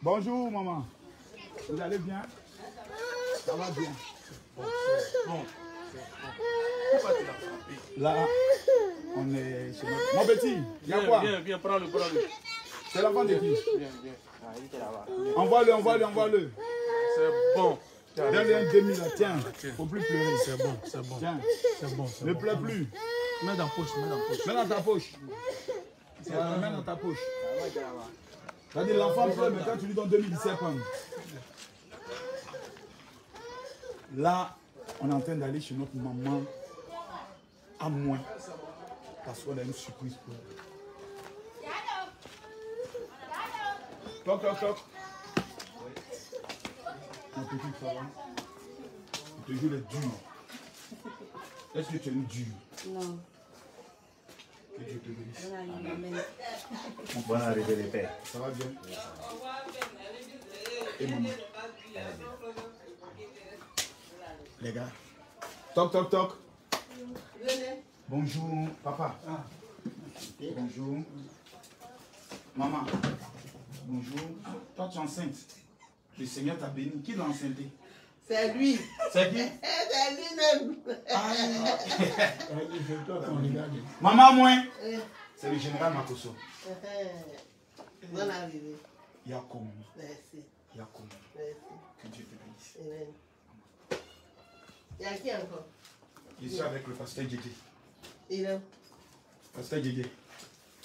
Bonjour, maman. Vous allez bien? Ça va bien. Bon. Pourquoi tu l'as frappé? Là, on est chez notre... Mon petit, il y a quoi? Viens, prends-le. C'est l'enfant de qui? Viens. Ah, il était là-bas. Envoie-le. C'est bon. Donne-lui un demi là, tiens. Faut plus pleurer. C'est bon. Tiens. C'est bon. Ne pleure plus. Mets dans ta poche. Mets dans ta poche. C'est-à-dire l'enfant pleure, mais quand tu lui donnes 2017 points. Là, on est en train d'aller chez notre maman à moins. Parce qu'on a une surprise pour elle. Toc. Ma petite, ça va? Tu te joues les durs. Est-ce que tu es une dure? Non. Que Dieu te bénisse. Bonne arrivée les pères. Ça va bien? Et maman? Les gars. Toc. Bonjour, papa. Bonjour. Maman. Bonjour. Toi, tu es enceinte. Le Seigneur t'a béni. Qui l'a enceinté? C'est lui. C'est qui? C'est lui-même. Maman, moi. C'est le général Makoso. Bonne arrivée. Yakoum. Merci. Yakoum. Merci. Que Dieu te bénisse. Amen. Il y a qui encore? Je suis avec le pasteur Djédjé. Il est où? Pasteur Djédjé.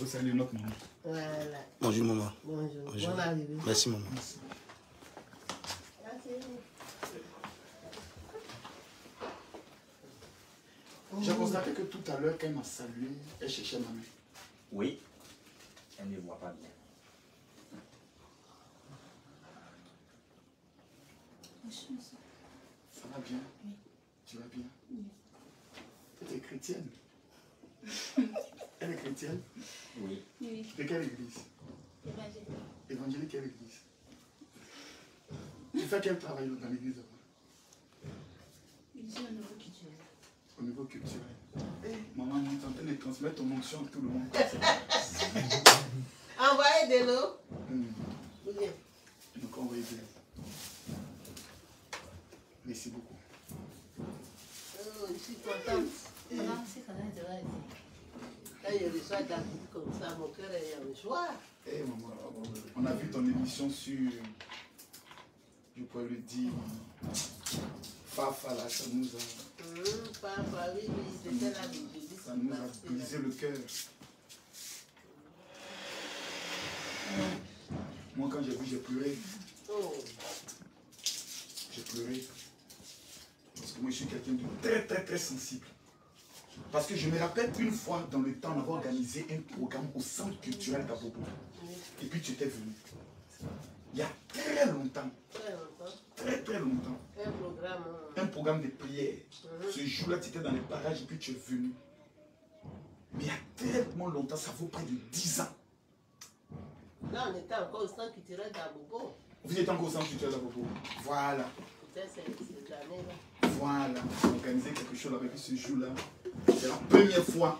Au salut notre maman. Voilà. Bonjour maman. Bonjour. Bonne arrivée. Merci maman. Merci. J'ai constaté que tout à l'heure, quand elle m'a salué, elle cherchait ma main. Oui. Elle ne voit pas bien. Ça va bien? Oui. Tu vas bien? Oui. Tu es chrétienne? Elle est chrétienne? Oui. De quelle église? Évangélique. Évangélique, quelle église? Tu fais quel travail dans l'église? Je suis au niveau culturel. Au niveau culturel. Maman, tu es en train de transmettre ton onction à tout le monde. Envoyez de l'eau. Oui. Donc, envoyez de l'eau. Merci beaucoup. Oh, je suis contente. Non, c'est quand même de vrai. Quand je reçois de la vie comme ça, mon cœur est en joie. Eh maman, on a vu ton émission sur, je pourrais le dire, Fafa là, ça nous a... Papa, oui, c'était la vie. Ça nous a brisé le cœur. Moi, quand j'ai vu, j'ai pleuré. Oh. J'ai pleuré. Parce que moi, je suis quelqu'un de très sensible. Parce que je me rappelle une fois, dans le temps, on avait organisé un programme au centre culturel d'Abobo. Et puis, tu étais venu. Il y a très longtemps. Très longtemps. Un programme de prière. Ce jour-là, tu étais dans les parages et puis tu es venu. Mais il y a tellement longtemps, ça vaut près de 10 ans. Là, on était encore au centre culturel d'Abobo. Vous étiez encore au centre culturel d'Abobo. Voilà. C'était cette année-là. Voilà. Organiser quelque chose avec ce jour-là. C'est la première fois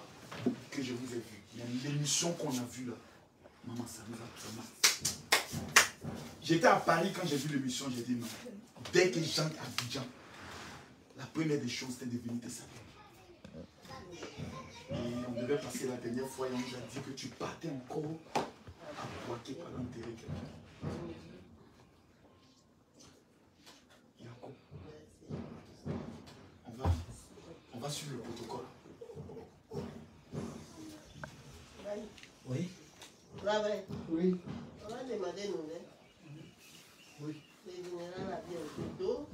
que je vous ai vu. Mais l'émission qu'on a vue là, maman, ça nous a vraiment... J'étais à Paris quand j'ai vu l'émission, j'ai dit non. Dès que j'entre à Abidjan, la première des choses, c'était de venir te saluer. Et on devait passer la dernière fois et on nous a dit que tu partais encore à Boaké pour enterrer quelqu'un. Yako, on va suivre le protocole. Oui. Oui. On va demander une nouvelle. Oui. Le général a bien un peu d'eau.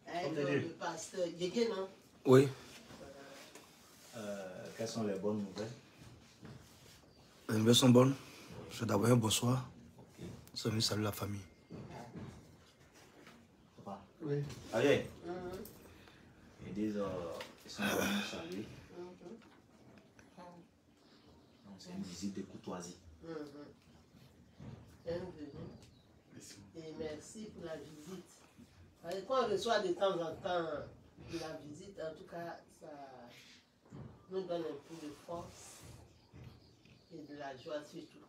Avec le pasteur Djédjé, non? Oui. Quelles sont les bonnes nouvelles? Les nouvelles sont bonnes. Je dois un bonsoir. C'est venu saluer la famille. Papa. Oui. Allez. Ils disent ils sont venus saluer. C'est une visite de courtoisie. Et merci pour la visite. Quand on reçoit de temps en temps de la visite, en tout cas, ça nous donne un peu de force et de la joie surtout.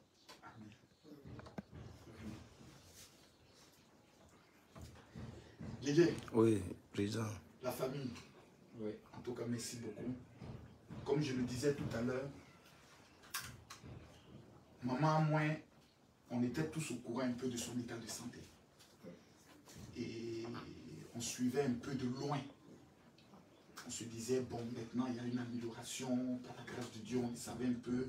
Yéyé, Oui, président. la famille, Oui. en tout cas, merci beaucoup. Comme je le disais tout à l'heure, maman, moi, on était tous au courant un peu de son état de santé. Et on suivait un peu de loin. On se disait, bon, maintenant, il y a une amélioration, par la grâce de Dieu, on savait un peu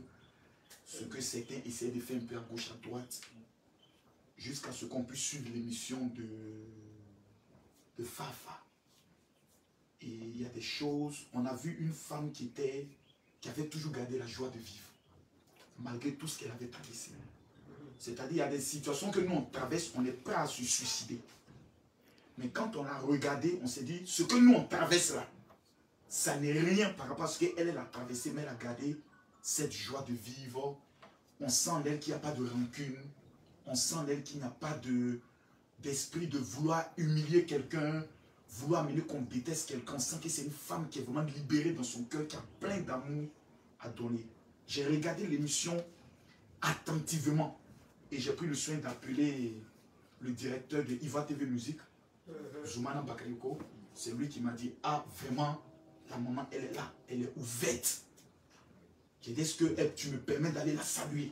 ce que c'était, essayer de faire un peu à gauche, à droite, jusqu'à ce qu'on puisse suivre l'émission de Fafa. Et il y a des choses, on a vu une femme qui avait toujours gardé la joie de vivre, malgré tout ce qu'elle avait traversé. C'est-à-dire, il y a des situations que nous, on traverse, on est prêt à se suicider. Mais quand on l'a regardé, on s'est dit, ce que nous, on traverse là, ça n'est rien par rapport à ce qu'elle a traversé, mais elle a gardé cette joie de vivre. On sent en elle qu'il n'y a pas de rancune. On sent en elle qu'il n'y a pas d'esprit de vouloir humilier quelqu'un, vouloir amener qu'on déteste quelqu'un. On sent que c'est une femme qui est vraiment libérée dans son cœur, qui a plein d'amour à donner. J'ai regardé l'émission attentivement et j'ai pris le soin d'appeler le directeur de Iva TV Musique, Zoumana Bakayoko. C'est lui qui m'a dit, ah vraiment, la maman elle est là, elle est ouverte. J'ai dit, est-ce que tu me permets d'aller la saluer?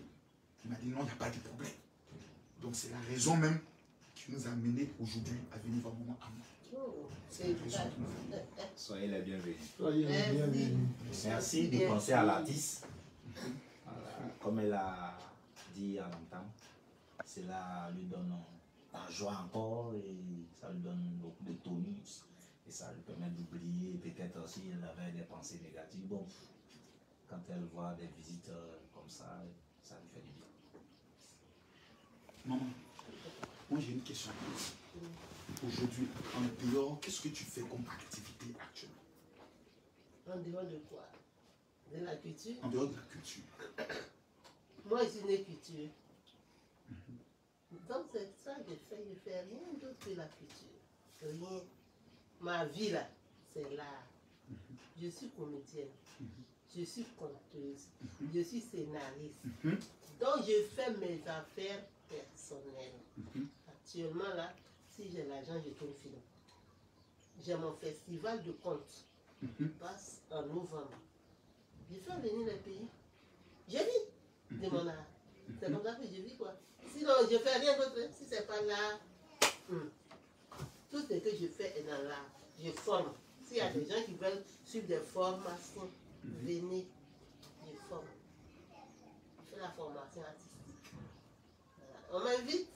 Il m'a dit, non, il n'y a pas de problème. Donc c'est la raison même qui nous a amenés aujourd'hui à venir voir maman à moi. C'est Soyez les bienvenus. Soyez les bienvenus. Merci de penser à l'artiste. Voilà. Comme elle a dit en même temps, cela lui donne la joie encore et ça lui donne beaucoup de tonus et ça lui permet d'oublier peut-être aussi elle avait des pensées négatives. Bon, quand elle voit des visites comme ça lui fait du bien. Maman, moi j'ai une question. Aujourd'hui, en dehors, qu'est-ce que tu fais comme activité actuellement? En dehors de quoi? De la culture? En dehors de la culture. Moi, je suis née culture. Donc, c'est ça que je fais rien d'autre que la culture. Rien. Ma vie, là, c'est l'art. Je suis comédienne. Je suis conteuse. Je suis scénariste. Donc, je fais mes affaires personnelles. Actuellement, là, si j'ai l'argent, je tourne film. J'ai mon festival de contes qui passe en novembre. Je fais venir les pays. Je vis de mon art. C'est comme ça que je vis, quoi. Sinon, je ne fais rien d'autre. Si ce n'est pas l'art, tout ce que je fais est dans l'art. Je forme. S'il y a des gens qui veulent suivre des formations, venez, je forme. Je fais la formation artistique. Voilà. On m'invite.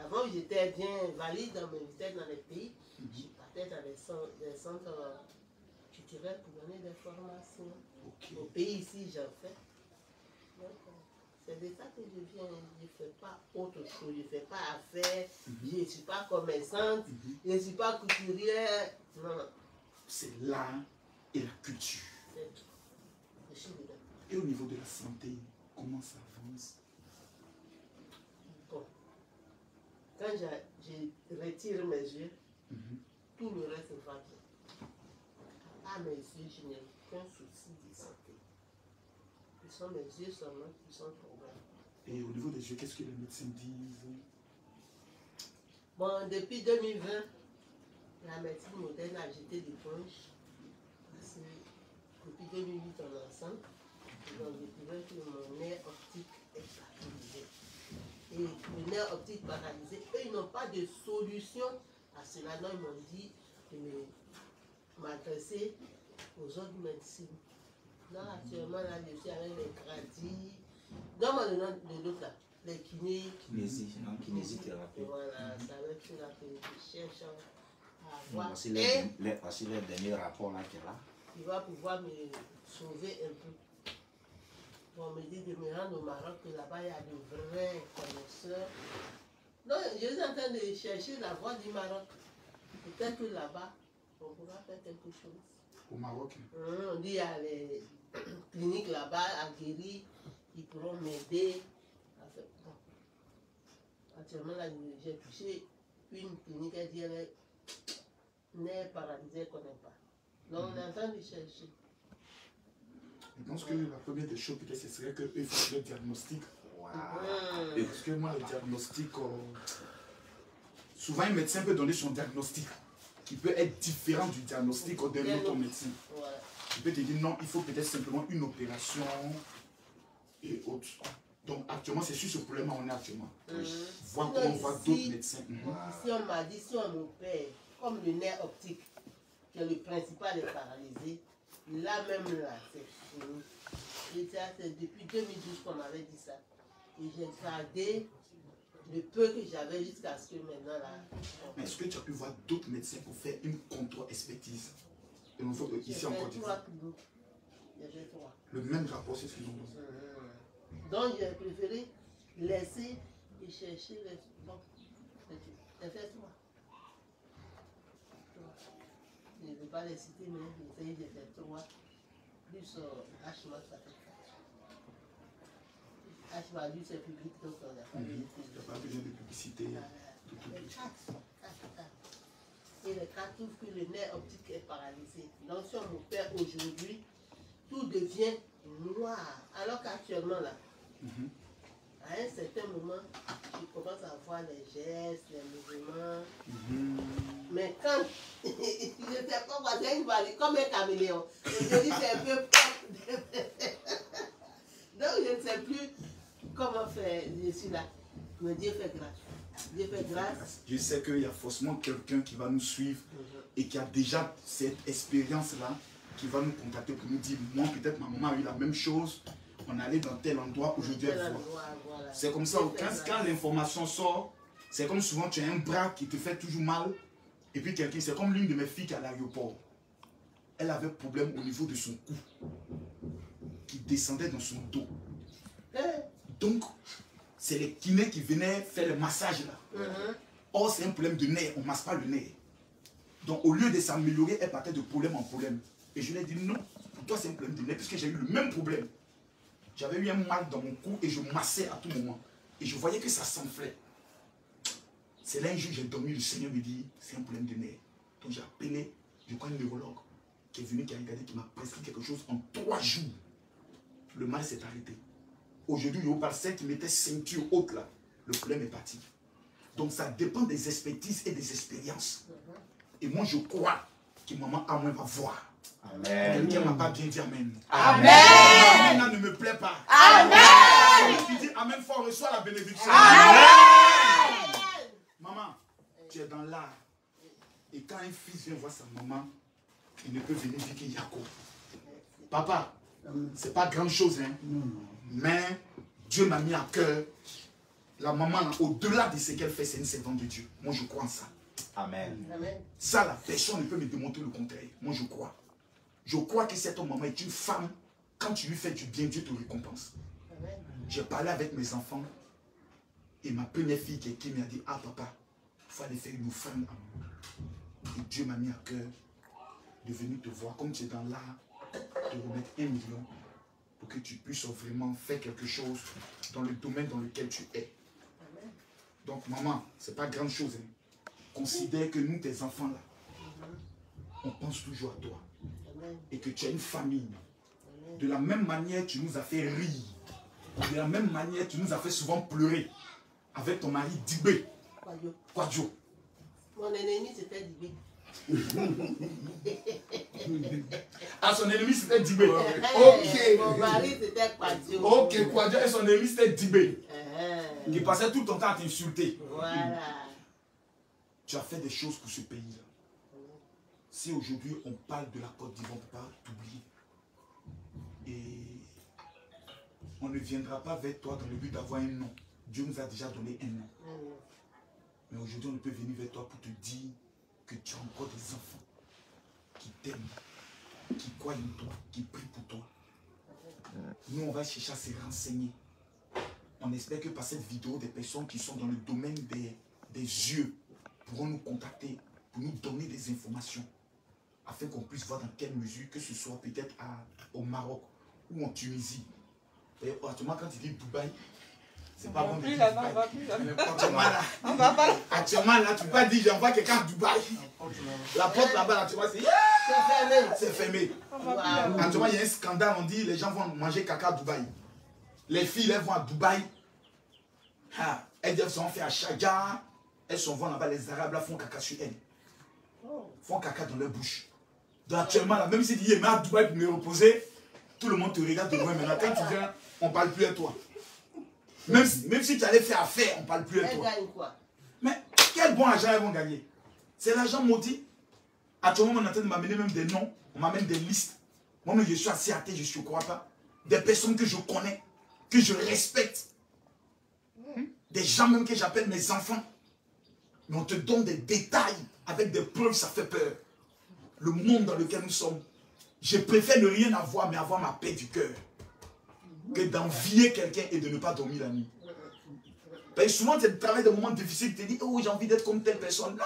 Avant, j'étais bien valide, on m'invitait dans les pays. Je partais dans des centres culturels pour donner des formations. Au pays ici, j'en fais. Donc, c'est de ça que je viens. Je ne fais pas autre chose. Je ne fais pas affaire. Je ne suis pas commerçante. Je ne suis pas couturière. Non. C'est l'art et la culture. C'est tout. Je suis dedans. Et au niveau de la santé, comment ça avance? Bon. Quand je retire mes yeux, tout le reste va bien. À mes yeux, je n'ai aucun souci de santé. Ce sont mes yeux seulement qui sont problème. Et au niveau des yeux, qu'est-ce que les médecins disent? Bon, depuis 2020, la médecine moderne a jeté l'éponge. Parce que depuis 2008, on est ensemble. Ils ont découvert que mon nerf optique est paralysé. Et le nerf optique paralysé, eux, ils n'ont pas de solution à cela. Donc, ils m'ont dit de m'adresser aux autres médecines. Là, actuellement, là, je suis avec les gradis. Donne-moi le nom de l'autre là. Les kinés. Kinésithérapie. Voilà, ça va être là que je cherche à avoir. Voici les derniers rapports là qu'il y a là. Il va pouvoir me sauver un peu. On me dit de me rendre au Maroc, que là-bas il y a de vrais connaisseurs. Donc, je suis en train de chercher la voie du Maroc. Peut-être que là-bas, on pourra faire quelque chose. Au Maroc? On dit qu'il y a les cliniques là-bas à guérir, qui pourront m'aider. Bon. Actuellement, là, j'ai touché une clinique, elle dit qu'elle n'est paralysée, qu'on n'est pas. Donc, on est en train de chercher. Je pense que la première des choses, peut-être, ce serait qu'eux fassent le diagnostic. Wow. Parce que moi, le diagnostic, souvent un médecin peut donner son diagnostic. qui peut être différent du diagnostic d'un autre médecin. Voilà. Il peut te dire non, il faut peut-être simplement une opération et autres. Donc actuellement, c'est sur ce problème on est actuellement. Voir comment on voit d'autres médecins. Si on m'a dit, si on m'opère, comme le nerf optique, que le principal est paralysé, là même là, c'est fini. Et ça, c'est depuis 2012 qu'on m'avait dit ça. Et j'ai gardé le peu que j'avais jusqu'à ce que maintenant là. Mais est-ce que tu as pu voir d'autres médecins pour faire une contre-expertise? Ici en Côte d'Ivoire. Le même rapport, c'est ce qu'ils ont dit. Donc j'ai préféré laisser et chercher les. Bon, j'ai fait 3. Je ne vais pas les citer, mais j'ai essayé de faire 3. Plus HMA, ça fait 4. HMA, lui, c'est public, donc on n'a pas de. Il n'y a pas besoin de publicité. Et les 4 trouvent que le nerf optique est paralysé. Donc si on m'opère aujourd'hui, tout devient noir. Alors qu'actuellement là, à un certain moment, je commence à voir les gestes, les mouvements. Mais quand je ne sais pas quoi, c'est une valise, comme un caméléon. Et je dis c'est un peu propre. Donc je ne sais plus comment faire. Je suis là. Mais Dieu fait grâce. Dieu fait grâce. Je sais qu'il y a forcément quelqu'un qui va nous suivre et qui a déjà cette expérience-là, qui va nous contacter pour nous dire, moi peut-être ma maman a eu la même chose, on allait dans tel endroit, aujourd'hui elle voit. Voilà. C'est comme ça, quand l'information sort, c'est comme souvent tu as un bras qui te fait toujours mal, et puis quelqu'un, c'est comme l'une de mes filles qui est à l'aéroport. Elle avait problème au niveau de son cou, qui descendait dans son dos. Donc, c'est les kinés qui venaient faire le massage là. Or, c'est un problème de nerf, on ne masse pas le nerf. Donc, au lieu de s'améliorer, elle partait de problème en problème. Et je lui ai dit non, pour toi c'est un problème de nerf, puisque j'ai eu le même problème. J'avais eu un mal dans mon cou et je massais à tout moment. Et je voyais que ça s'enflait. C'est là un jour j'ai dormi, le Seigneur me dit, c'est un problème de nerf. Donc j'ai appelé, je crois, un neurologue qui est venu, qui a regardé, qui m'a prescrit quelque chose en 3 jours. Le mal s'est arrêté. Aujourd'hui, il y a pas celle qui mettait ceinture haute là. Le problème est parti. Donc ça dépend des expertises et des expériences. Et moi je crois que maman à moi va voir. Amen. Quelqu'un ne m'a pas bien dit amen. Amen. Amen ne me plaît pas. Amen. Celui qui dit amen fort reçoit la bénédiction. Amen. Maman, tu es dans l'art. Et quand un fils vient voir sa maman, il ne peut venir dire qu'il y a quoi. Papa, c'est pas grande chose, hein. Mais Dieu m'a mis à cœur. La maman, au-delà de ce qu'elle fait, c'est une servante de Dieu. Moi, je crois en ça. Amen. Ça, la personne ne peut me démontrer le contraire. Moi, je crois. Je crois que cette maman est une femme. Quand tu lui fais du bien, Dieu te récompense. J'ai parlé avec mes enfants. Et ma première fille qui m'a dit, ah papa, il faut aller faire une offrande. Et Dieu m'a mis à cœur de venir te voir. Comme tu es dans l'art, de remettre 1 million pour que tu puisses vraiment faire quelque chose dans le domaine dans lequel tu es. Donc maman, c'est pas grande chose. Hein. Considère que nous, tes enfants là, on pense toujours à toi. Et que tu as une famille. De la même manière, tu nous as fait rire. De la même manière, tu nous as fait souvent pleurer. Avec ton mari Dibé. Kwadjo. Mon ennemi, c'était Dibé. Ah, son ennemi, c'était Dibé. Ok. Mon mari, c'était Kwadjo. Ok, Kwadjo. Et son ennemi, c'était Dibé. Qui passait tout ton temps à t'insulter. Voilà. Tu as fait des choses pour ce pays-là. Si aujourd'hui on parle de la Côte d'Ivoire, on ne peut pas t'oublier. Et on ne viendra pas vers toi dans le but d'avoir un nom. Dieu nous a déjà donné un nom. Mais aujourd'hui, on peut venir vers toi pour te dire que tu as encore des enfants qui t'aiment, qui croient en toi, qui prient pour toi. Nous, on va chercher à se renseigner. On espère que par cette vidéo, des personnes qui sont dans le domaine des yeux pourront nous contacter pour nous donner des informations afin qu'on puisse voir dans quelle mesure, que ce soit peut-être au Maroc ou en Tunisie. Actuellement, quand il dit Dubaï, c'est pas bon de dire Dubaï. Actuellement, là, tu peux pas dire j'envoie quelqu'un à Dubaï. La porte là-bas, actuellement, c'est fermé. Actuellement, il y a un scandale, on dit les gens vont manger caca à Dubaï. Les filles, elles vont à Dubaï. Elles sont fait à Sharjah. Elles sont vont là-bas, les Arabes là font caca sur elles. font caca dans leur bouche. Donc actuellement, là, même si tu dis, mais à Dubaï pour me reposer, tout le monde te regarde de loin. Maintenant, quand tu viens, on ne parle plus à toi. Même si tu allais faire affaire, on ne parle plus à toi. Elle gagne quoi? Mais quel bon argent elles vont gagner? C'est l'argent maudit. Actuellement, on est en train de m'amener même des noms, on m'amène des listes. Moi-même, je suis assez athée, je ne crois pas. Des personnes que je connais, que je respecte. Des gens même que j'appelle mes enfants. Mais on te donne des détails avec des preuves, ça fait peur. Le monde dans lequel nous sommes. Je préfère ne rien avoir, mais avoir ma paix du cœur. Que d'envier quelqu'un et de ne pas dormir la nuit. Parce que souvent, tu travailles des moments difficiles, tu te dis, oh, j'ai envie d'être comme telle personne. Non!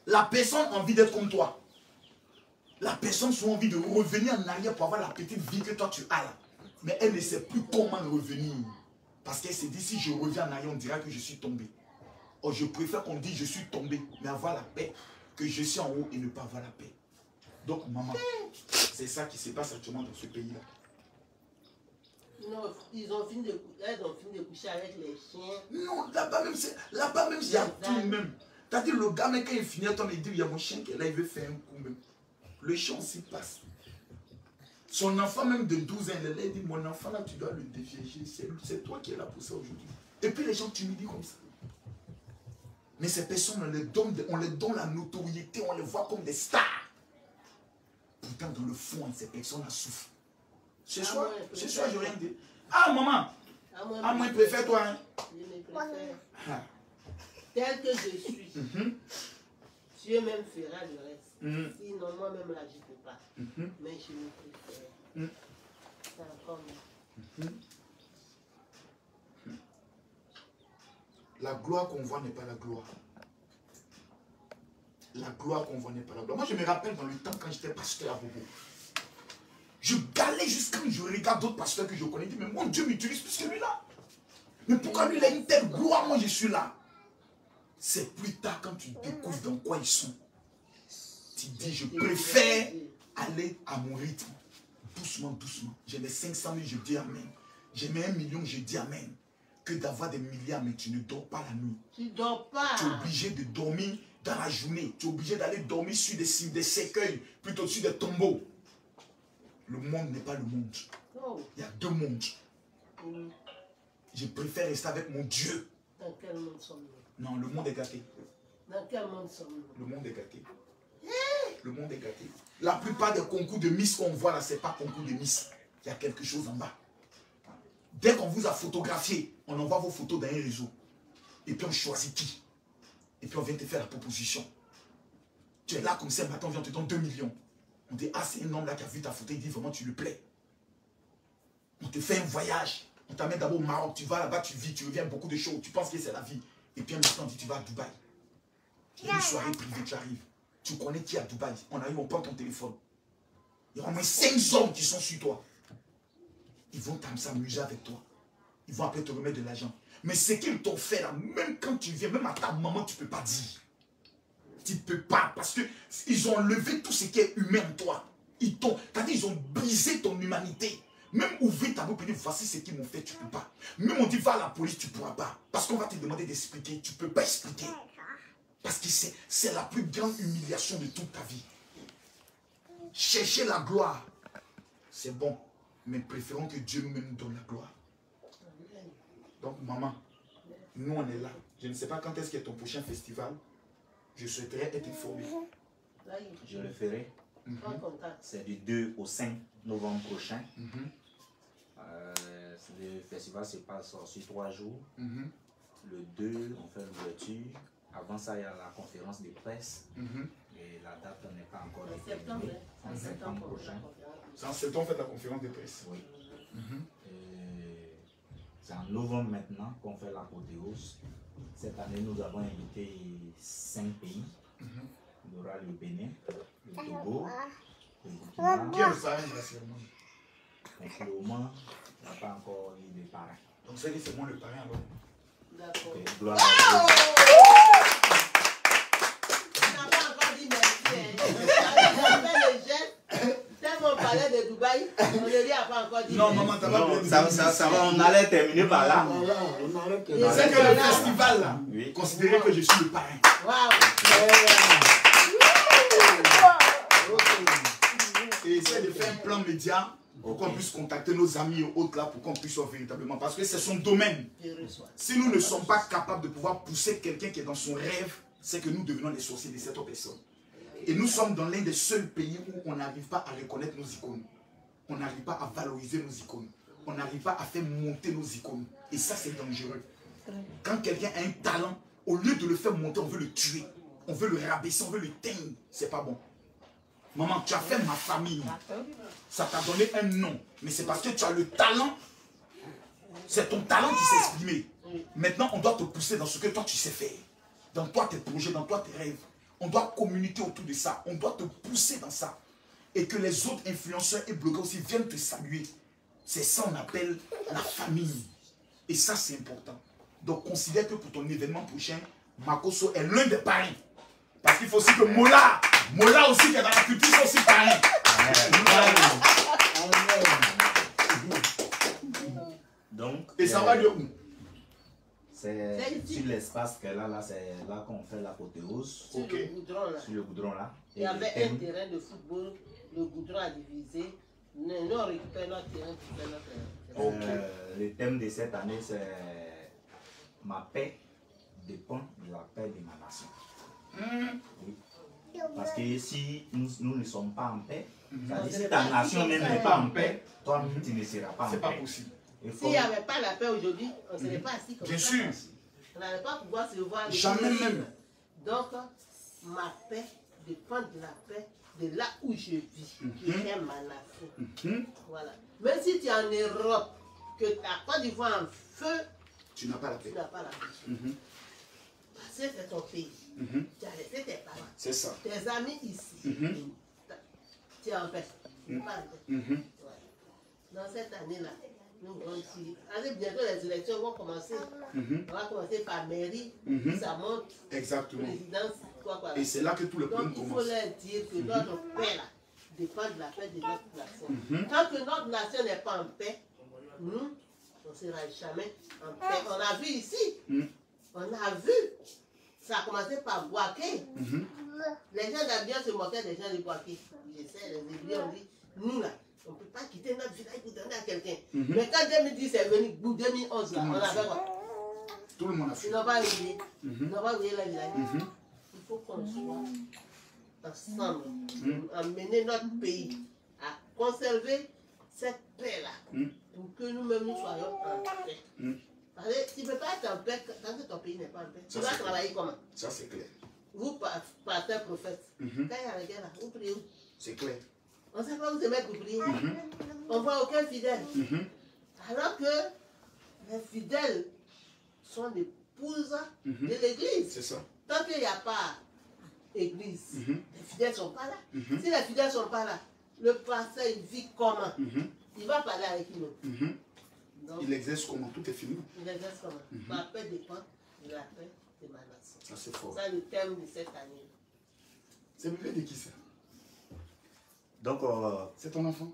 La personne a envie d'être comme toi. La personne a souvent envie de revenir en arrière pour avoir la petite vie que toi tu as là. Mais elle ne sait plus comment revenir. Parce qu'elle s'est dit, si je reviens en arrière, on dira que je suis tombé. Or, je préfère qu'on dise, je suis tombé, mais avoir la paix, que je suis en haut et ne pas avoir la paix. Donc, maman, c'est ça qui se passe actuellement dans ce pays-là. Non, elles ont fini de coucher avec les chiens. Non, là-bas même, il y a tout même. T'as dit, le gars, mais quand il finit, il dit, il y a mon chien qui est là, il veut faire un coup même. Le chien s'y passe. Son enfant même de 12 ans, il dit, mon enfant là, tu dois le dévierger. C'est toi qui es là pour ça aujourd'hui. Et puis les gens t'humilient comme ça. Mais ces personnes, on les donne la notoriété, on les voit comme des stars. Pourtant, dans le fond, ces personnes souffrent. Ce soir, je n'ai rien dit. Ah, maman! Ah, moi, je préfère toi. Hein? Je me préfère. Ah. Tel que je suis. Dieu même fera le reste. Sinon, moi-même, là, je ne peux pas. Mais je me préfère. C'est encore mieux. La gloire qu'on voit n'est pas la gloire. La gloire qu'on voit n'est pas la gloire. Moi, je me rappelle dans le temps quand j'étais pasteur à Bobo. Je galais jusqu'à quand je regarde d'autres pasteurs que je connais. Je dis, mais mon Dieu m'utilise plus que lui-là. Mais pourquoi lui, il a une telle gloire, moi, je suis là. C'est plus tard quand tu découvres dans quoi ils sont. Tu dis, je préfère aller à mon rythme. Doucement, doucement. J'ai mes 500 000, je dis amen. J'ai mes 1 million, je dis amen. Que d'avoir des milliards, mais tu ne dors pas la nuit. Tu ne dors pas. Tu es obligé de dormir dans la journée. Tu es obligé d'aller dormir sur des cercueils, plutôt sur des tombeaux. Le monde n'est pas le monde. Oh. Il y a deux mondes. Je préfère rester avec mon Dieu. Dans quel monde sommes-nous? Non, le monde est gâté. Dans quel monde sommes-nous? Le monde est gâté. Le monde est gâté. La plupart des concours de Miss qu'on voit là, ce n'est pas concours de Miss. Il y a quelque chose en bas. Dès qu'on vous a photographié, on envoie vos photos dans un réseau. Et puis on choisit qui. Et puis on vient te faire la proposition. Tu es là comme ça, maintenant on vient te donner 2 millions. On dit, ah, c'est un homme là qui a vu ta photo, il dit vraiment tu lui plais. On te fait un voyage. On t'amène d'abord au Maroc, tu vas là-bas, tu vis, tu reviens, beaucoup de choses, tu penses que c'est la vie. Et puis un instant, on dit, tu vas à Dubaï. Il y a une soirée privée, tu arrives. Tu connais qui est à Dubaï. On arrive, on prend ton téléphone. Il y a au moins 5 hommes qui sont sur toi. Ils vont s'amuser avec toi. Ils vont après te remettre de l'argent. Mais ce qu'ils t'ont fait là, même quand tu viens, même à ta maman, tu ne peux pas dire. Tu ne peux pas, parce qu'ils ont enlevé tout ce qui est humain en toi. Ils ont brisé ton humanité. Même ouvrir ta bouche et dire, voici ce qu'ils m'ont fait, tu ne peux pas. Même on dit, va à la police, tu ne pourras pas. Parce qu'on va te demander d'expliquer, tu ne peux pas expliquer. Parce que c'est la plus grande humiliation de toute ta vie. Chercher la gloire, c'est bon. Mais préférons que Dieu nous-mêmes nous donne la gloire. Donc, maman, nous, on est là. Je ne sais pas quand est-ce qu'il y a ton prochain festival. Je souhaiterais être informé. Je le ferai. C'est du 2 au 5 novembre prochain. Le festival se passe sur 3 jours. Le 2, on fait l'ouverture. Avant ça, il y a la conférence de presse. Et la date n'est pas encore déterminée. En septembre prochain. C'est en septembre, on fait la conférence de presse. Oui. C'est en novembre maintenant qu'on fait l'apothéose. Cette année, nous avons invité 5 pays. Il y aura le Bénin, le Togo, le Burkina. Qui est le parrain de la cérémonie? Donc, pour le moment, il n'y a pas encore eu de parrain. Donc, c'est moi le parrain alors. D'accord. Okay, gloire à Dieu. Tu n'as pas encore dit merci. Tellement on parlait de Dubaï, on ne lui a pas encore dit non, merci. maman, t'as pas bien dit. Ça va, on allait terminer par là. On allait C'est que C'est que le festival là, Oui. considérez que je suis le parrain. Waouh. Et essaie de faire un plan média pour qu'on puisse contacter nos amis et autres là, pour qu'on puisse véritablement, parce que c'est son domaine. Je reçois. Si nous ne sommes pas capables de pouvoir pousser quelqu'un qui est dans son rêve, c'est que nous devenons les sorciers de cette personne. Et nous sommes dans l'un des seuls pays où on n'arrive pas à reconnaître nos icônes. On n'arrive pas à valoriser nos icônes. On n'arrive pas à faire monter nos icônes. Et ça, c'est dangereux. Quand quelqu'un a un talent, au lieu de le faire monter, on veut le tuer. On veut le rabaisser, on veut le teindre. C'est pas bon. Maman, tu as fait ma famille. Ça t'a donné un nom. Mais c'est parce que tu as le talent. C'est ton talent qui s'est exprimé. Maintenant, on doit te pousser dans ce que toi, tu sais faire. Dans toi, tes projets, dans toi, tes rêves. On doit communiquer autour de ça. On doit te pousser dans ça. Et que les autres influenceurs et blogueurs aussi viennent te saluer. C'est ça qu'on appelle la famille. Et ça, c'est important. Donc, considère que pour ton événement prochain, Makosso est l'un des parrains. Parce qu'il faut aussi que Mola aussi qui est dans la culture, c'est aussi parrain. Donc, Et ça va de où? c'est sur l'espace qu'elle a là, c'est là qu'on fait l'apothéose. Sur le goudron là. Sur le goudron là. Il y avait un terrain de football, le goudron a divisé. Nous, on récupère notre terrain pour faire notre terrain. Le thème de cette année, c'est ma paix dépend de la paix de ma nation. Oui. Parce que si nous ne sommes pas en paix, c'est-à-dire si ta nation même n'est pas en paix, toi-même tu ne seras pas en paix. C'est pas possible. S'il n'y avait pas la paix aujourd'hui, on ne serait pas assis comme Bien ça. sûr. On n'allait pas pouvoir se voir. Jamais même. Donc, ma paix dépend de la paix de là où je vis, qui est ma nation. Voilà. Même si tu es en Europe, que ta Côte d'Ivoire en feu, Tu n'as pas la paix. tu n'as pas la paix. Parce que c'est ton pays. Tu as laissé tes parents, C'est ça. tes amis ici. Tu es en paix. Tu n'es pas en paix. Ouais. Dans cette année-là, nous allons ici. Allez, bientôt les élections vont commencer. On va commencer par mairie, puis ça monte, Exactement. présidence, quoi. Et c'est là que tout le problème Donc il faut commence. leur dire que notre paix là dépend de la paix de notre nation. Tant que notre nation n'est pas en paix, nous, on ne sera jamais en paix. On a vu ici, on a vu, ça a commencé par Boaké. Les gens d'Abidjan se moquaient des gens de Boaké. Je sais, les Hébreux ont dit, nous là, on ne peut pas quitter notre village pour donner à quelqu'un. Mais quand 2010 est venu, 2011 là, on avait quoi? Tout le monde a fait. Ils n'ont pas oublié. Ils n'ont pas oublié la village. Il faut qu'on soit ensemble, emmener notre pays à conserver cette paix-là, pour que nous-mêmes nous soyons en paix. Parce que tu ne peux pas être en paix quand ton pays n'est pas en paix. Tu vas travailler comment? Ça, c'est clair. Vous partez prophète. Quand il y a la guerre là, vous priez où? C'est clair. On ne sait pas où se mettre pour prier. On ne voit aucun fidèle. Alors que les fidèles sont l'épouses de l'église. C'est ça. Tant qu'il n'y a pas d'église, les fidèles ne sont pas là. Si les fidèles ne sont pas là, le pasteur il vit comment? Il va parler avec nous. Donc, Il exerce comment? Tout est fini. il exerce comment? Ma paix dépend de la paix de ma nation. Ça, c'est fort. C'est le thème de cette année. C'est le bébé de qui ça? Donc, C'est ton enfant?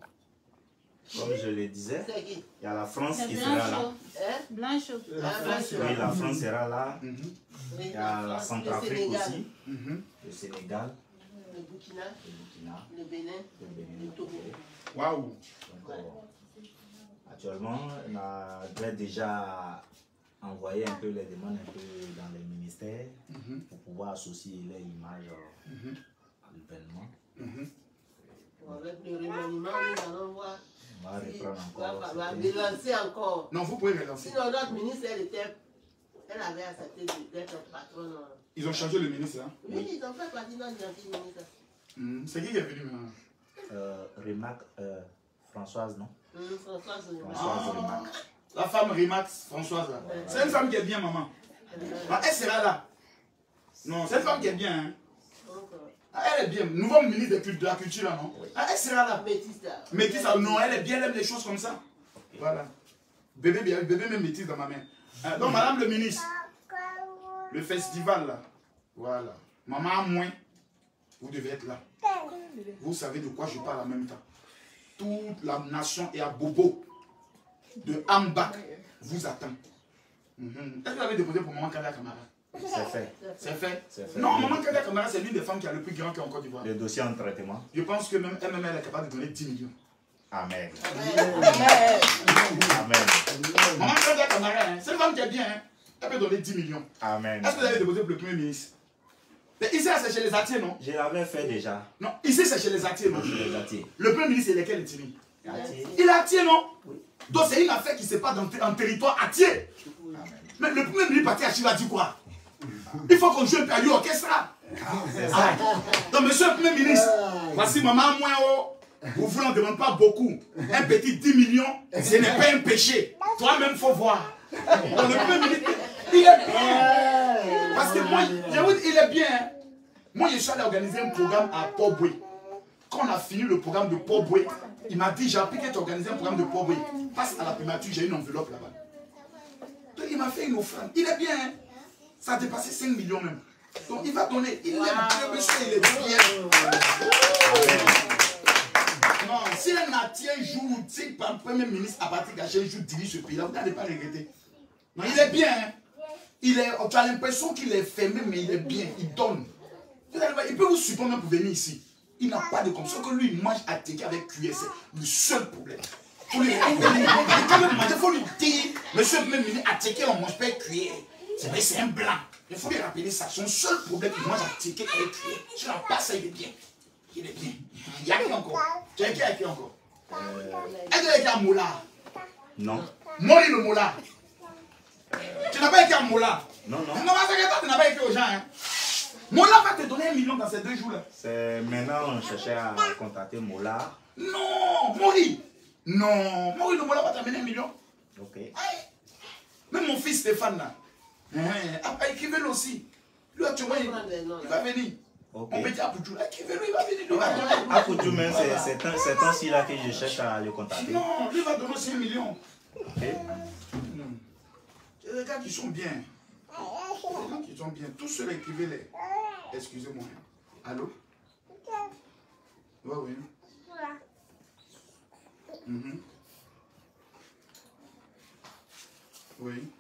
comme je le disais, C'est qui? il y a la France C'est qui sera là. Blanchot. Hein? Blanchot. Oui, la France sera là. Oui, Il y a la France, Centrafrique le Sénégal, aussi, le Sénégal, le Burkina, le Burkina, le Bénin, le Bénin. le Togo. Waouh! Donc, actuellement, on a déjà envoyé un peu les demandes un peu dans les ministères pour pouvoir associer les images à l'événement. Avec le remaniement, nous allons voir. On va Si reprendre il va encore. falloir c'était- relancer encore. Non, vous pouvez relancer. Sinon, notre ministre, elle avait accepté d'être patronne. Ils ont changé le ministre, hein? Oui, ils ont fait partie de notre gentil ministre. C'est qui est venu maintenant? Remarque Françoise, non? Françoise Françoise Remarque. La femme Rimax, Françoise, là. C'est une femme qui est bien, maman. Ah, elle sera là. Non, c'est une femme qui est bien, hein? Ah, elle est bien. Nouveau ministre de la culture, là, non? Ah, elle sera là. Métis là. Métis, ah, non, elle est bien, elle aime les choses comme ça. Voilà. Bébé même métis dans ma main. Donc, madame le ministre, le festival, là. Voilà. Maman a moins. Vous devez être là. Vous savez de quoi je parle en même temps. Toute la nation est à Bobo. De Ambak vous attend. Est-ce que vous avez déposé pour Maman Kada Camara? C'est fait. C'est fait. C'est fait. Non, Maman Kada Camara, c'est l'une des femmes qui a le plus grand cœur en Côte d'Ivoire. Le dossier en traitement. Je pense que même MML est capable de donner 10 millions. Amen. Amen. Amen. Maman Kada Camara, hein, c'est une femme qui est bien. Hein. Elle peut donner 10 millions. Amen. Est-ce que vous avez déposé pour le Premier ministre? Mais ici, c'est chez les Atiers, non? Je l'avais fait déjà. Non, ici, c'est chez les Atiers, non? Les Atiers. Le Premier ministre, il est quel Atier? Atiers. Il est Atier, non? Oui. Donc, c'est une affaire qui se passe en territoire Atier. Amen. Mais le Premier ministre parti à Chiva dit quoi? Il faut qu'on joue un peu à l'orchestre. C'est ça. Donc, monsieur le Premier ministre, voici maman moins haut. Vous ne en demandez pas beaucoup. Un petit 10 millions, ce n'est pas un péché. Toi-même, il faut voir. Donc, le Premier ministre, il est bien. Parce que moi, je vous dis, il est bien. Hein. Moi, je suis allé organiser un programme à Port-Boué. Quand on a fini le programme de Port-Boué, il m'a dit, j'ai appris que tu as organisé un programme de Port-Boué. Passe à la primature, j'ai une enveloppe là-bas. Donc, il m'a fait une offrande. Il est bien. Hein. Ça a dépassé 5 millions même. Donc, il va donner. Il est bien, monsieur, il est bien. Non, si un Natien joue, si le Premier ministre Abati Gachet joue, dirige ce pays-là, vous n'allez pas regretter. Non, il est bien. Hein. Tu as l'impression qu'il est fermé, mais il est bien. Il donne. Il peut vous supporter même pour venir ici. Il n'a pas de condition que lui, il mange à Téké avec cuillère. C'est le seul problème. Il faut lui dire, monsieur le Premier ministre, à Téké, on ne mange pas avec cuillère. C'est vrai, c'est un blanc. Il faut lui rappeler ça. Son seul problème, il mange à Téké avec cuillère. Si on n'a pas ça, il est bien. Il est bien. Il y a qui encore? Tu as qui encore? Est-ce que tu as un moulard? Non. Mori le moulard. Tu n'as pas écrit un moulard? Non, non. Non, tu n'as pas écrit aux gens. Hein. Moulard va te donner 1 million dans ces 2 jours-là. C'est maintenant on cherchait à contacter Moulard. Non, Mori. Non, Mori le moulard va t'amener 1 million. Ok. Aïe. Même mon fils Stéphane là. Écrivez-le aussi. Lui, tu vois, il va venir. Ok. On peut dire Apoudjou, écrivez-lui, il va venir. Lui va donner. Apoudjou, même c'est temps-ci là que je cherche à le contacter. Non, lui va donner aussi 1 million. Ok. C'est des gars qui sont bien. Les gens qui sont bien. Tous ceux-là, écrivez-les. Excusez-moi. Allô? Oui, oui. Oui.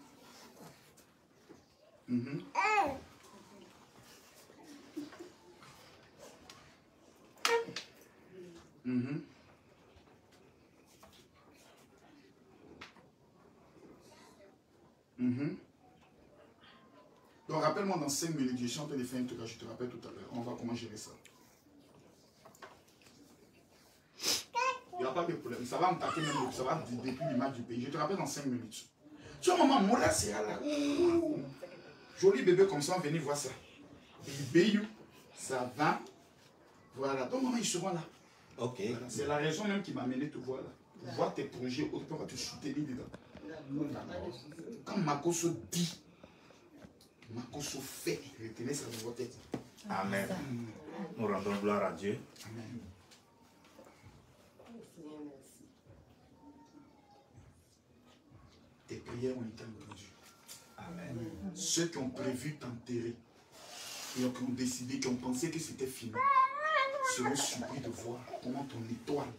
Donc rappelle-moi dans 5 minutes, je suis en train de faire un truc, je te rappelle tout à l'heure. On va comment gérer ça. Il n'y a pas de problème. Ça va me taper même, ça va depuis l'image du pays. Je te rappelle dans 5 minutes. Tu vois, maman, Mola, c'est là. Joli bébé comme ça, venez voir ça. Il béou, ça va. Voilà. Donc maman, ils seront là. Ok. Voilà. C'est la raison même qui m'a amené te voir là. Voir tes projets, on va te soutenir dedans. Quand Makoso dit, Makoso fait, retenez ça dans votre tête. Amen. Nous rendons gloire à Dieu. Amen. Tes prières ont été entendues. Amen. Ceux qui ont prévu t'enterrer et qui ont décidé, qui ont pensé que c'était fini, seront surpris de voir comment ton étoile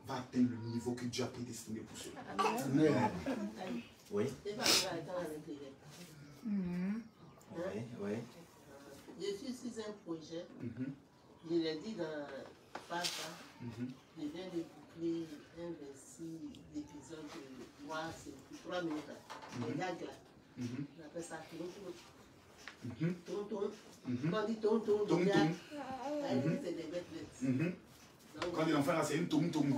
va atteindre le niveau que Dieu a prédestiné pour cela. Amen. Oui. Hein? Oui. Oui. Je suis sur un projet, je l'ai dit dans Papa, je viens de boucler un récit d'épisode de moi, c'est 3 minutes. Les gags là, on appelle ça tonton. Tonton. Quand on dit tonton, c'est des bêtes. Quand les enfants là, c'est une toum-toum.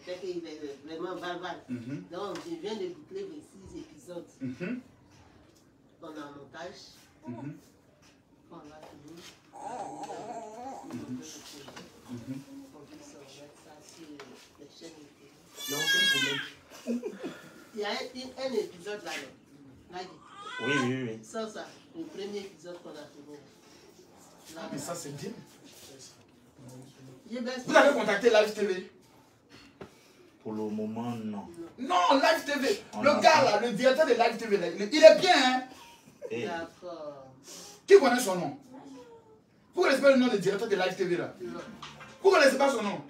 Fait qu'il est vraiment barbare. Donc, je viens de boucler les 6 épisodes. On a un montage. On va finir. On puisse mettre ça sur les chaînes YouTube. Il n'y a aucun problème. Il y a un épisode là. Oui. Ça, le premier épisode qu'on a tourné. Ah, mais ça, c'est bien. Vous Vous avez contacté Live TV? Pour le moment, non. Non, Live TV. Le gars là, le directeur de Live TV, là, il est bien, hein? D'accord. Qui connaît son nom? Vous ne connaissez pas le nom du directeur de Live TV là? Non. Vous ne connaissez pas son nom?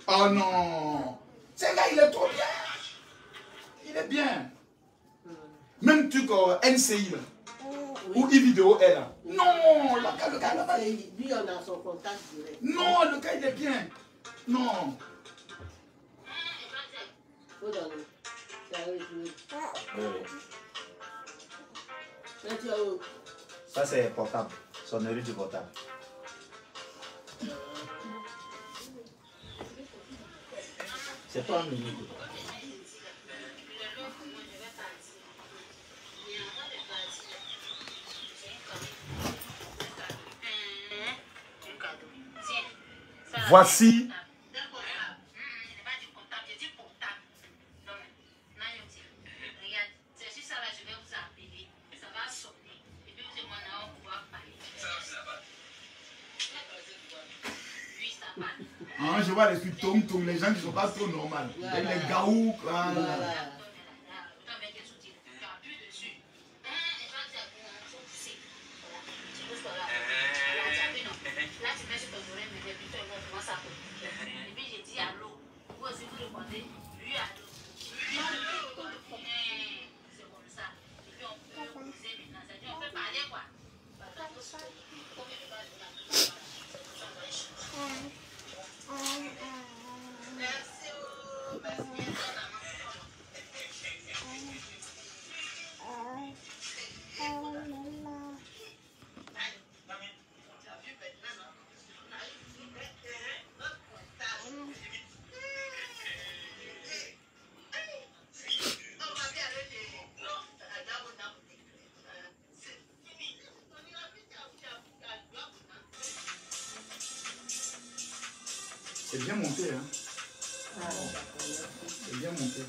Oh non! Ce gars, il est trop bien! Il est bien! Même truc NCI là. Ou e-vidéo est là. Non, le gars là-bas. Lui, on a son contact direct. Non, le gars il est bien. Non. Faut donner. Ça arrive. Ça c'est portable. Sonnerie du portable. C'est pas un minute. Voici. Ah, je vois les trucs tom, les gens qui ne sont pas trop normaux. Voilà. Les gaous. Voilà. C'est bien monté, hein. C'est bien monté.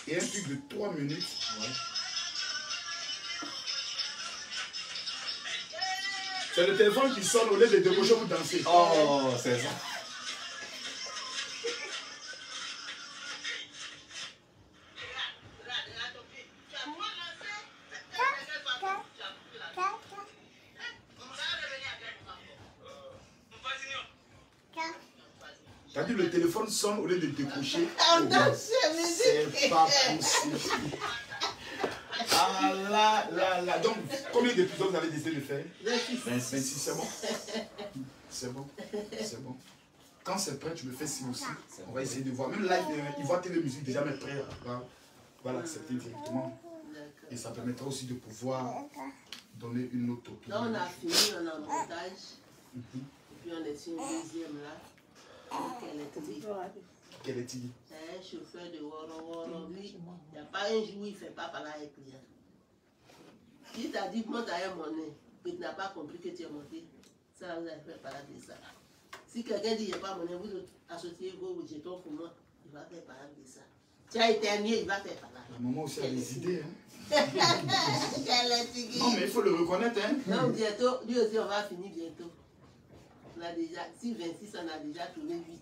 Et un truc de 3 minutes. Ouais. C'est le téléphone qui sonne au lieu de débaucher pour danser. Oh, c'est ça. T'as dit le téléphone sonne au lieu de décrocher. C'est pas possible. Ah là, là, là. Donc, combien d'épisodes vous avez décidé de faire? 26, c'est bon. C'est bon. C'est bon. Quand c'est prêt, tu me fais signe aussi. On va essayer de voir. Même là, il voit télé musique déjà, mais prêt. Va l'accepter directement. Et ça permettra aussi de pouvoir donner une autre opinion. Là, on a fini, on a un montage. Et puis, on est sur une deuxième là. Quel est-il? Un chauffeur de Woro. Lui, il n'y a pas un jour où il ne fait pas parler avec client. Il t'a dit, monte à un monnaie, et tu n'as pas compris que tu es monté. Ça, vous avez fait parler de ça. Si quelqu'un dit, il n'y a pas monnaie, vous associez vos jetons pour moi, il va faire parler de ça. Tu as éternué, il va faire parler. La maman aussi a des idées. Hein. Non, mais il faut le reconnaître. Hein. Non, bientôt, lui aussi, on va finir bientôt. On a déjà, si 26, on a déjà tourné 8.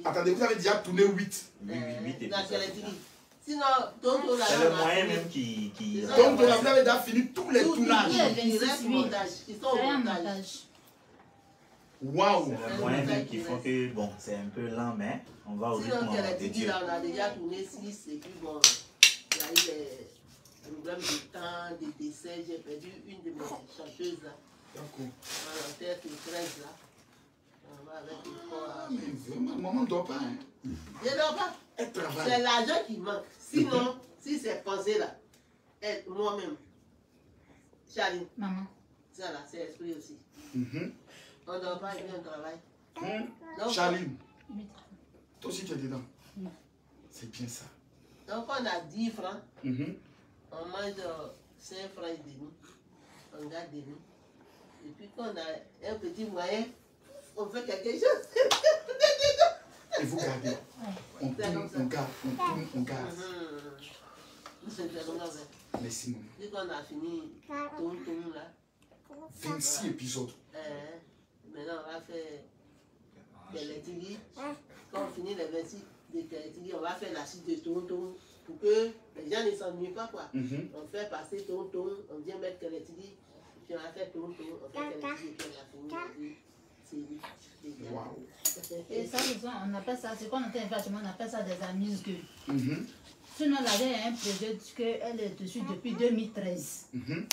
Attendez, vous avez déjà tourné 8. Oui, 8 épisodes. Sinon, Tonto là. C'est le moyen même qui. Tonto là, vous avez déjà fini tous les tournages. Il reste montage. Ils sont au montage. Waouh! C'est le moyen même qui font que, bon, c'est un peu lent, mais on va au rythme de Dieu. Là, on a déjà tourné 6 et puis bon, il y a eu des problèmes de temps, de décès. J'ai perdu une de mes chanteuses là. D'accord. En tête, le 13 là. On va avec le corps. Mais vraiment, maman ne dort pas. Hein. Je ne dors pas. Elle travaille. C'est l'argent qui manque. Sinon, si c'est pensé là, moi-même, Charlie. Maman. Ça là, c'est l'esprit aussi. On ne dort pas et puis on travaille. Donc, Charlie, toi aussi tu es dedans. C'est bien ça. Donc on a 10 francs. On mange 5 francs et demi. On garde demi. Et puis quand on a un petit moyen, on fait quelque chose. Et vous gardez. On tourne, on garde, on tourne, on garde. Merci maman. Dès qu'on a fini, tout là. 26 épisodes. Maintenant on va faire Télétigi. Quand on finit les 26 de Télétigi, on va faire la suite de Tonton pour que les gens ne s'ennuient pas quoi. On fait passer Tonton, on vient mettre Télétigi, puis on va faire Tonton, on fait Télétigi et puis on a fini. série. Waouh. Et ça, on appelle ça, c'est qu'on entend vachement, on appelle ça des amuse-gueules. Mhm. Sinon, elle avait un projet qu'elle est dessus depuis 2013. Mhm.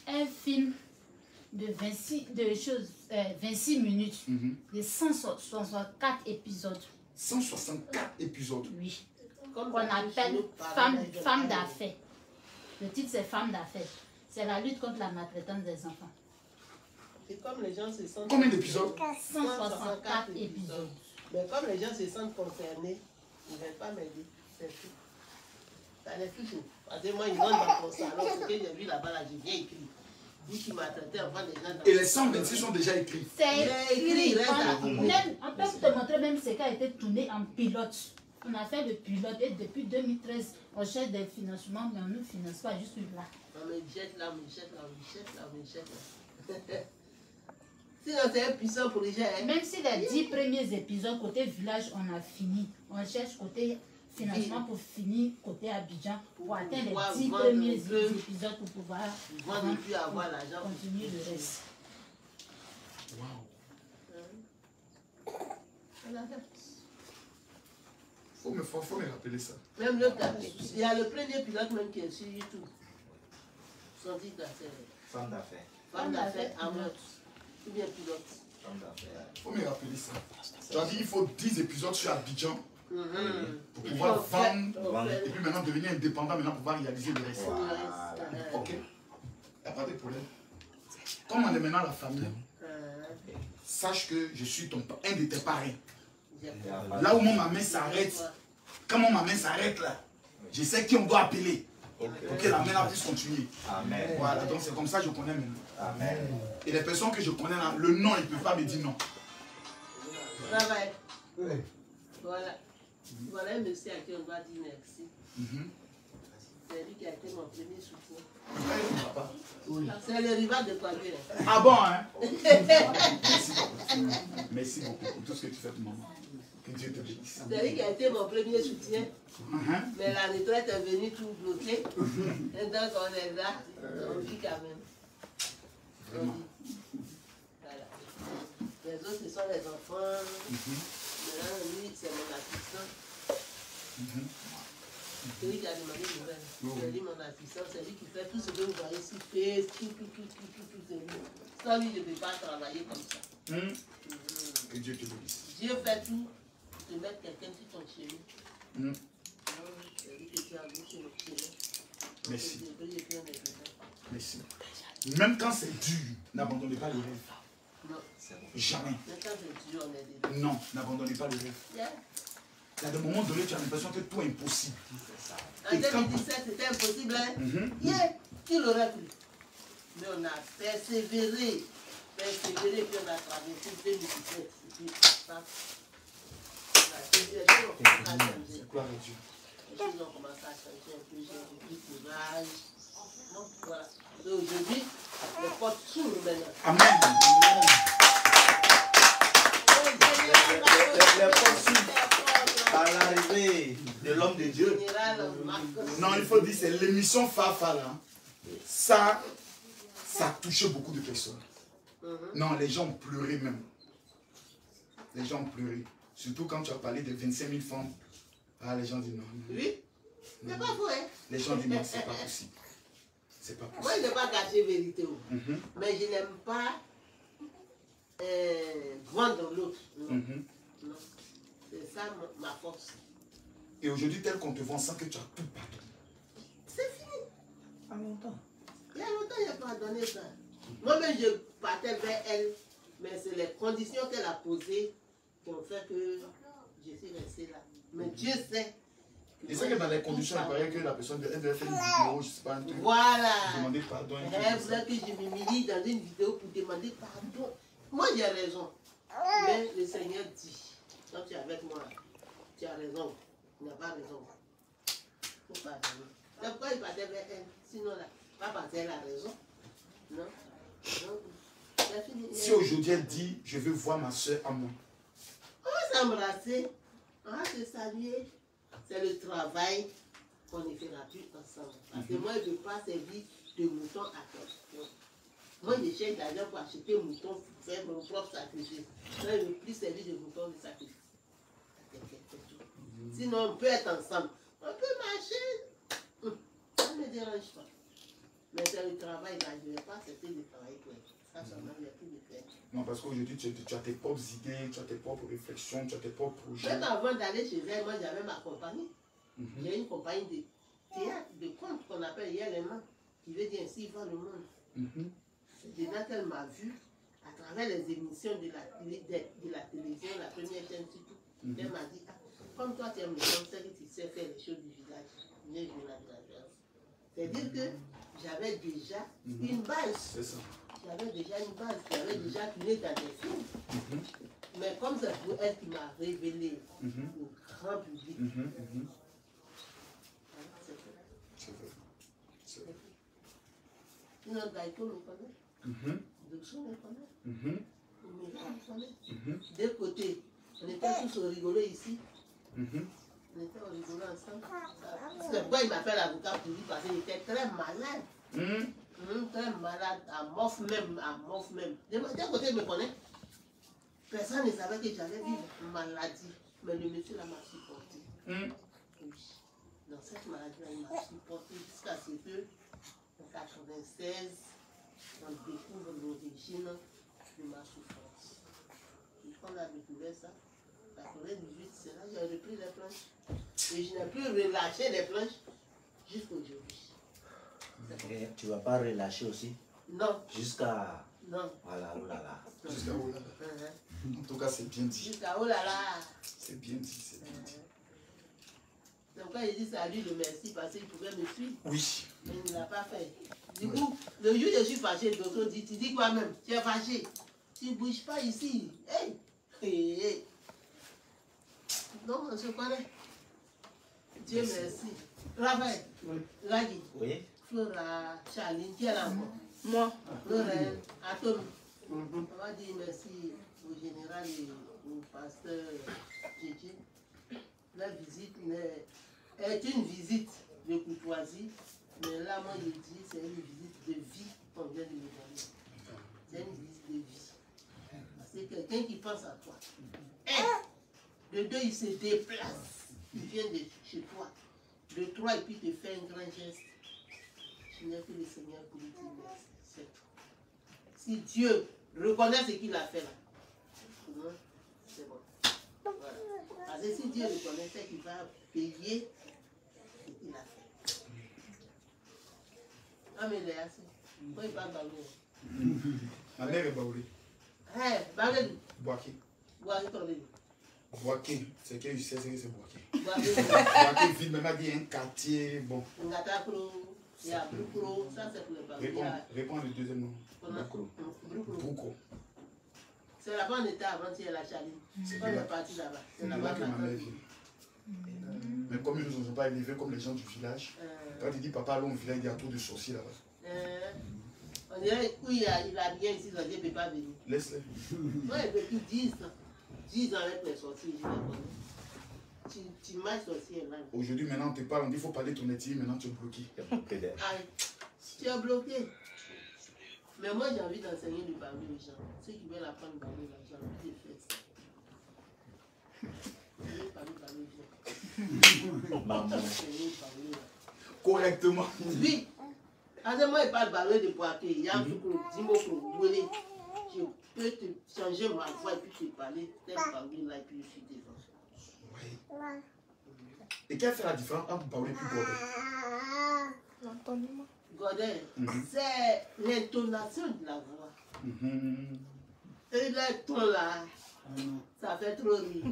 Un film de 26 minutes, Mhm. de 164 épisodes. 164 épisodes. Oui. Comme Qu'on appelle femme Femme d'affaires. Le titre, c'est Femme d'affaires. C'est la lutte contre la maltraitance des enfants. Et comme les gens se sentent... Combien d'épisodes? 164 épisodes. Mais comme les gens se sentent concernés, ils ne veulent pas m'aider. C'est tout. Ça les touche. Parce que moi, ils rentrent dans mon salon. Ce que j'ai vu là-bas, là, j'ai bien écrit. Lui qui m'a traité enfant des gens dans Et les 126 sont déjà écrits. C'est J'ai écrit, reste à tourner. on peut te montrer même ce qui a été tourné en pilote. On a fait le pilote et depuis 2013, on cherche des financements, mais on ne nous finance pas juste là. On me jette là, on me jette là, on me jette là, on me jette là. Sinon, c'est un puissant projet. Hein. Même si les 10 premiers épisodes côté village, on a fini, on cherche côté financement pour finir côté Abidjan, pour atteindre les 10 premiers épisodes pour pouvoir Moi, ne plus avoir l'argent. continuer le reste. Waouh. Faut me rappeler ça. Même le il y a le premier pilote même qui est sur YouTube. Son titre, c'est Femme d'affaires. Femme d'affaires à mode. Ou bien pilote. Femme d'affaires. Faut me rappeler ça. Tu as dit qu'il faut 10 épisodes sur Abidjan pour Il pouvoir faut vendre faire- et puis maintenant devenir indépendant, maintenant pouvoir réaliser le reste. Voilà. Ok. Il n'y a pas de problème. Comme on est maintenant la famille, sache que je suis un de tes parrains. Là où mon maman s'arrête, quand mon maman s'arrête là, je sais qui on doit appeler pour que la main puisse continuer. Amen. Voilà, donc c'est comme ça que je connais maintenant. Amen. Et les personnes que je connais là, le nom, ils ne peuvent pas me dire non. Travail. Voilà. Voilà un monsieur à qui on doit dire merci. C'est lui qui a été mon premier soutien. Papa. C'est le rival de Kwame. Ah bon, hein? Merci beaucoup. Merci beaucoup pour tout ce que tu fais pour maman. Que Dieu te bénisse. C'est lui qui a été mon premier soutien. Mais la retraite est venue tout bloquer. Et donc on est là. On vit quand même. On vit. Voilà. Les autres, ce sont les enfants. Maintenant, lui, c'est mon assistant. C'est lui qui a demandé une nouvelle. C'est lui mon assistant. C'est lui qui fait tout ce que vous voyez ici. Fait tout, c'est lui. Sans lui, je ne peux pas travailler comme ça. Que Dieu te bénisse. Dieu fait tout pour te mettre quelqu'un sur ton chemin. C'est lui qui tient sur le chemin. Merci. Merci. Même quand c'est dur, n'abandonnez pas le rêve. Non. Jamais. Même quand c'est dur, on est des... Non, n'abandonnez pas le rêve. Il y a des moments donnés, tu as l'impression que tout est impossible. En 2017, c'était impossible. Hein? Qui l'aurait cru? Mais on a persévéré. Persévéré, puis on a traversé 2017. Et puis, ça. Gloire à Dieu. Les choses ont commencé à changer un peu. J'ai eu du courage. Donc, voilà. Et aujourd'hui, les portes s'ouvrent maintenant. Amen. Les possibles à l'arrivée de l'homme de Dieu. Non, il faut dire, c'est l'émission Fafa là. Ça a touché beaucoup de personnes. Non, les gens ont pleuré même. Les gens ont pleuré. Surtout quand tu as parlé de 25 000 femmes. Ah, les gens disent non. Oui, c'est pas vrai. Les gens disent non, c'est pas possible. C'est pas possible. Moi, je n'ai pas caché la vérité. Mais je n'aime pas vendre l'autre. Non. Non. C'est ça ma force. Et aujourd'hui, tel qu'on te vend sans que tu as tout partout. C'est fini. En longtemps. Il y a longtemps, il n'y a pas donné ça. Moi-même, je partais vers elle, mais c'est les conditions qu'elle a posées qui ont fait que je suis restée là. Mais Dieu sait. Et c'est que dans les conditions, il paraît que la personne elle devait faire une vidéo, je ne sais pas, un truc. Voilà. Demander pardon. Elle voulait que je m'humilie dans une vidéo pour demander pardon. Moi, j'ai raison. Mais le Seigneur dit, quand tu es avec moi, tu as raison. Tu n'as pas raison. Il faut pardonner. C'est pourquoi il partait vers elle. Sinon, là, pas parce qu'elle a raison. Non. Non. C'est fini. Si aujourd'hui elle dit, je veux voir ma soeur à moi. On va s'embrasser. On va se saluer. C'est le travail qu'on ne fera plus ensemble. Parce que moi, je ne veux pas servir de mouton à personne. Moi, je cherche l'argent pour acheter un mouton, pour faire mon propre sacrifice. Là, je ne veux plus servir de mouton de sacrifice. Sinon, on peut être ensemble. On peut marcher. Ça ne me dérange pas. Mais c'est le travail là, je ne vais pas accepter de travailler pour elle. Ça, ça m'a plus de faire. Non, parce qu'aujourd'hui, tu as tes propres idées, tu as tes propres réflexions, tu as tes propres projets. Même avant d'aller chez elle, moi, j'avais ma compagnie. J'ai une compagnie de théâtre, de contes qu'on appelle Yéléman, qui veut dire ainsi va le monde. C'est déjà qu'elle m'a vu à travers les émissions de la télévision, la première chaîne surtout. Elle m'a dit, ah, comme toi tu aimes le concert, tu sais faire les choses du village. C'est-à-dire que j'avais déjà une base. C'est ça. J'avais déjà une base, j'avais déjà tourné dans des films. Mais comme c'est pour elle qui m'a révélé au grand public, c'est vrai. C'est vrai. sinon Daïko me connaît, Doxon me connaît, Omega me connaît. D'un côté, on était tous au rigolo ici. On était au rigolo ensemble. C'est pourquoi il m'appelle l'avocat pour lui parce qu'il était très malade. Très malade, à mof même, D'un côté, il me connaît. Personne ne savait que j'allais vivre une maladie. Mais le monsieur là m'a supporté. Oui. Dans cette maladie-là, il m'a supporté jusqu'à ce que, en 1996, on découvre l'origine de ma souffrance. Et quand on a découvert ça, 1998, c'est là que j'ai repris les planches. Et je n'ai plus relâché les planches jusqu'aujourd'hui. Et tu ne vas pas relâcher aussi? Non. Jusqu'à... Non. Voilà, oh là là. Jusqu'à oh là là. En tout cas, c'est bien dit. Jusqu'à oh là là. C'est bien dit, c'est bien dit. Donc quand il dit ça à lui de merci parce qu'il pouvait me suivre. Oui. Mais il ne l'a pas fait. Du coup, le jour où je suis fâché, le docteur dit, tu dis quoi même? Tu es fâché. Tu ne bouges pas ici. Hey! Hey, hey. Donc on se connaît. Dieu merci. Raphaël. Radi. Oui. Flora, Charline, qui est là encore? Moi. Lorraine, Atom. On va dire merci au général et au pasteur Djedje. La visite est une visite de courtoisie, mais là, moi, je dis c'est une visite de vie qu'on vient de me donner. C'est une visite de vie. C'est quelqu'un qui pense à toi. De deux, il se déplace. Il vient de chez toi. De trois, et puis te fait un grand geste. Je n'ai que le Seigneur pour lui dire merci. C'est tout. Si Dieu reconnaît ce qu'il a fait là, pour moi, c'est bon. Voilà. Parce que si Dieu reconnaît, c'est qu'il va payer ce qu'il a fait. Ah, mais il est assis. Pourquoi il parle Baoulé? Ma mère est Baoulé. Baoulé. Boaké. Boaké. Boaké, c'est que je sais ce que c'est Boaké. Boaké. Boaké, ville, même a dit un quartier, bon. Il y a Broukro, ça c'est pour les Baoulés. Réponds le deuxième nom. Broukro. C'est là-bas on était avant-hier la Chaline. On est parti là-bas. C'est là-bas que ma mère vient. Mais comme ils ne nous ont pas élevés comme les gens du village, quand il dit papa allons au village, il y a trop de sorciers là-bas. On dirait qu'il a bien ici, il ne peut pas venir. Laisse-les. Moi, depuis 10 ans. 10 ans avec les sorciers, je les connais. Tu marches sorcier là. Aujourd'hui, maintenant, on te parle, on dit qu'il faut parler ton éthique, maintenant tu es bloqué. Tu es bloqué. Mais moi, j'ai envie d'enseigner le barreau aux gens. Ceux qui veulent apprendre le barreau, j'ai envie de faire ça. Je veux parler aux gens. Maman. Correctement. Oui. Quand moi, je parle barreau de Boaké, il y a un truc qui dit je peux te changer ma voix et puis te parler tel barreau là et puis je suis devant. Oui. Et quelle fait la différence entre Baoulé et Godet? Godet, c'est l'intonation de la voix. Et le ton là, ça fait trop rire.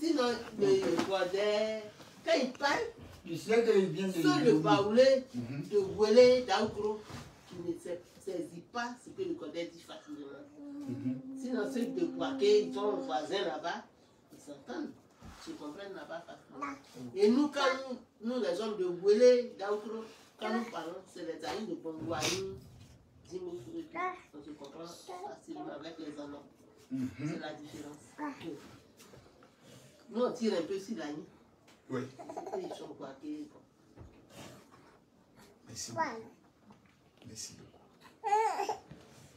Sinon, le Godet, quand il parle, tu sais qu'il vient de sur le Baoulé, de Wélé, d'Augro, qui ne saisit pas ce que le Godet dit facilement. Sinon, ceux de Boaké, ils sont voisins là-bas, ils s'entendent. Se comprennent là-bas facilement. Et nous, quand nous les hommes de Wélé, d'Augro, quand nous parlons, c'est les amis de Bongouani, Dimofou, on se comprend facilement avec les hommes. C'est la différence. Nous, on tire un peu sur la nuit. Oui. Et ils sont Boaké. Merci. Merci beaucoup.